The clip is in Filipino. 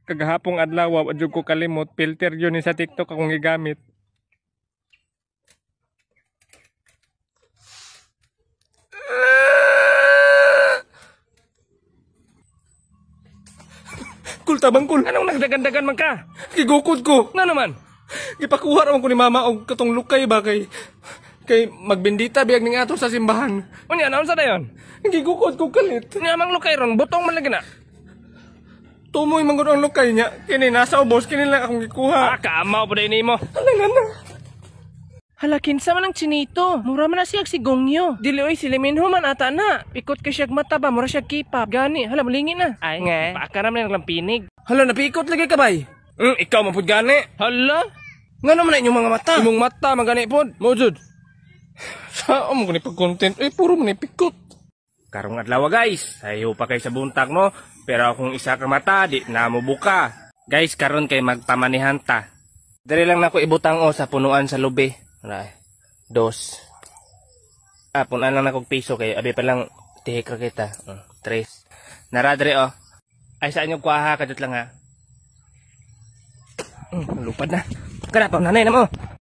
Kagahapong adlaw wa jud ko kalimot, filter yun ni sa TikTok akong gigamit. Kul tabang kul. Anong nagdagan-dagan man ka? Gigukod ko. Nga naman. Gipakuha raman ko ni mama og katong lukay ba kay magbendita biyag ning ato sa simbahan. Unya naon sa dayon? Gigukod ko kalit. Nya mang lukay ron, butong man lagi na. Tumoy man gud ang lukay niya. Kini nasa ubos kini lang akong gikuha. Kaamaw pa nimo. Alangan na. Hala, kinsa man ang chinito. Mura man na siya sigongyo. Dili oy siliminho man ata na. Pikot ka siya mata ba, mura siya kipap. Gani, hala malingi na. Ay, nga. Paaka naman lang pinig. Hala, napikot lagi ka bay. Ikaw mapud gani. Hala. Nga naman na inyong mga mata. Imong mata magani pod. Mojud. Saan mo kani pag-content? Puro man pikot. Karong adlaw guys. Sayo pa kay sa buntag no. Pero kung isa ka mata, di na mo buka. Guys, karon kay magpamanihan ta. Dali lang nako ibutang o sa punuan sa lubi. Ay, 2. Punan lang akong piso kay abi pa lang tihik ra kita. 3. Naradre oh. Ay sa inyo kuha kadot lang ha. Lupad na. Kada pa nanay na mo.